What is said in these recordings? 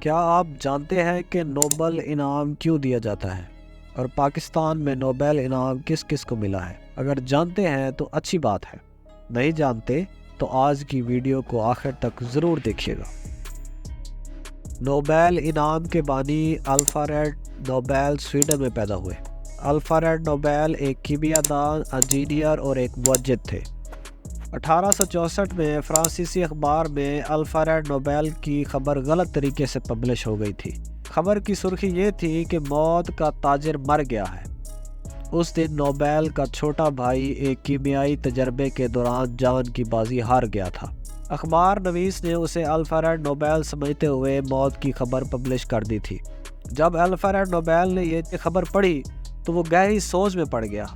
کیا آپ جانتے ہیں کہ نوبل انعام کیوں دیا جاتا ہے اور پاکستان میں نوبل انعام کس کس کو ملا ہے؟ اگر جانتے ہیں تو اچھی بات ہے، نہیں جانتے تو آج کی ویڈیو کو آخر تک ضرور دیکھیے گا۔ نوبل انعام کے بانی الفریڈ نوبل سویڈن میں پیدا ہوئے۔ الفریڈ نوبل ایک کیمیا دان، انجینئر اور ایک موجد تھے۔ 1864 میں فرانسیسی اخبار میں الفریڈ نوبل کی خبر غلط طریقے سے پبلش ہو گئی تھی۔ خبر کی سرخی یہ تھی کہ موت کا تاجر مر گیا ہے۔ اس دن نوبل کا چھوٹا بھائی ایک کیمیائی تجربے کے دوران جان کی بازی ہار گیا تھا۔ اخبار نویس نے اسے الفریڈ نوبل سمجھتے ہوئے موت کی خبر پبلش کر دی تھی۔ جب الفریڈ نوبل نے یہ خبر پڑھی تو وہ گہری سوچ میں پڑ گیا۔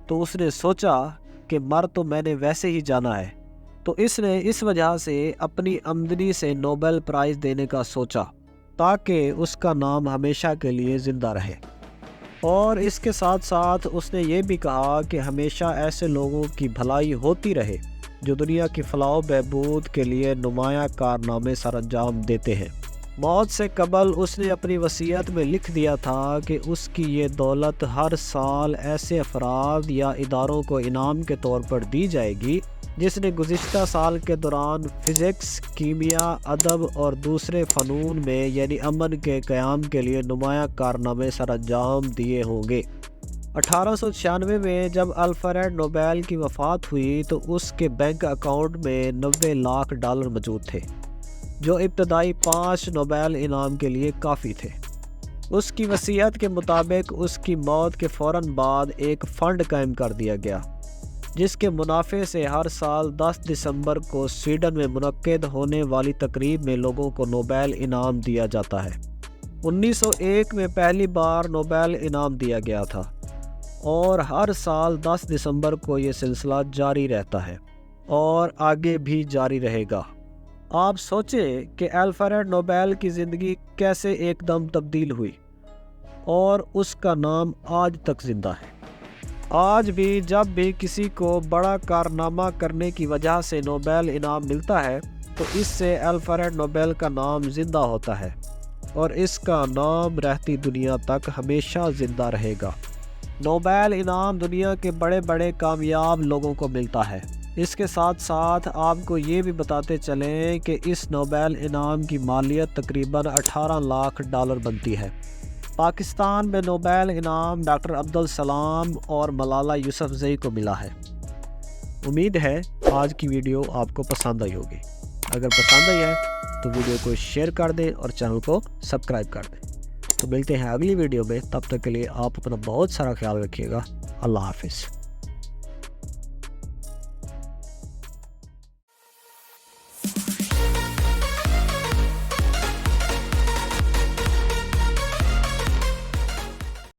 تو اس نے سوچا کہ مر تو میں نے ویسے ہی جانا ہے، تو اس نے اس وجہ سے اپنی آمدنی سے نوبل پرائز دینے کا سوچا تاکہ اس کا نام ہمیشہ کے لیے زندہ رہے۔ اور اس کے ساتھ ساتھ اس نے یہ بھی کہا کہ ہمیشہ ایسے لوگوں کی بھلائی ہوتی رہے جو دنیا کی فلاح و بہبود کے لیے نمایاں کارنامے سر انجام دیتے ہیں۔ موت سے قبل اس نے اپنی وصیت میں لکھ دیا تھا کہ اس کی یہ دولت ہر سال ایسے افراد یا اداروں کو انعام کے طور پر دی جائے گی جس نے گزشتہ سال کے دوران فزکس، کیمیا، ادب اور دوسرے فنون میں یعنی امن کے قیام کے لیے نمایاں کارنامے سر انجام دیے ہوں گے۔ 1896 میں جب الفریڈ نوبل کی وفات ہوئی تو اس کے بینک اکاؤنٹ میں $90 لاکھ موجود تھے، جو ابتدائی 5 نوبل انعام کے لیے کافی تھے۔ اس کی وصیت کے مطابق اس کی موت کے فوراً بعد ایک فنڈ قائم کر دیا گیا جس کے منافع سے ہر سال 10 دسمبر کو سویڈن میں منعقد ہونے والی تقریب میں لوگوں کو نوبل انعام دیا جاتا ہے۔ 1901 میں پہلی بار نوبل انعام دیا گیا تھا اور ہر سال 10 دسمبر کو یہ سلسلہ جاری رہتا ہے اور آگے بھی جاری رہے گا۔ آپ سوچیں کہ الفریڈ نوبل کی زندگی کیسے ایک دم تبدیل ہوئی اور اس کا نام آج تک زندہ ہے۔ آج بھی جب بھی کسی کو بڑا کارنامہ کرنے کی وجہ سے نوبل انعام ملتا ہے تو اس سے الفریڈ نوبل کا نام زندہ ہوتا ہے اور اس کا نام رہتی دنیا تک ہمیشہ زندہ رہے گا۔ نوبل انعام دنیا کے بڑے بڑے کامیاب لوگوں کو ملتا ہے۔ اس کے ساتھ ساتھ آپ کو یہ بھی بتاتے چلیں کہ اس نوبل انعام کی مالیت تقریباً $18 لاکھ بنتی ہے۔ پاکستان میں نوبل انعام ڈاکٹر عبدالسلام اور ملالہ یوسفزئی کو ملا ہے۔ امید ہے آج کی ویڈیو آپ کو پسند آئی ہوگی۔ اگر پسند آئی ہے تو ویڈیو کو شیئر کر دیں اور چینل کو سبسکرائب کر دیں۔ تو ملتے ہیں اگلی ویڈیو میں، تب تک کے لیے آپ اپنا بہت سارا خیال رکھیے گا۔ اللہ حافظ۔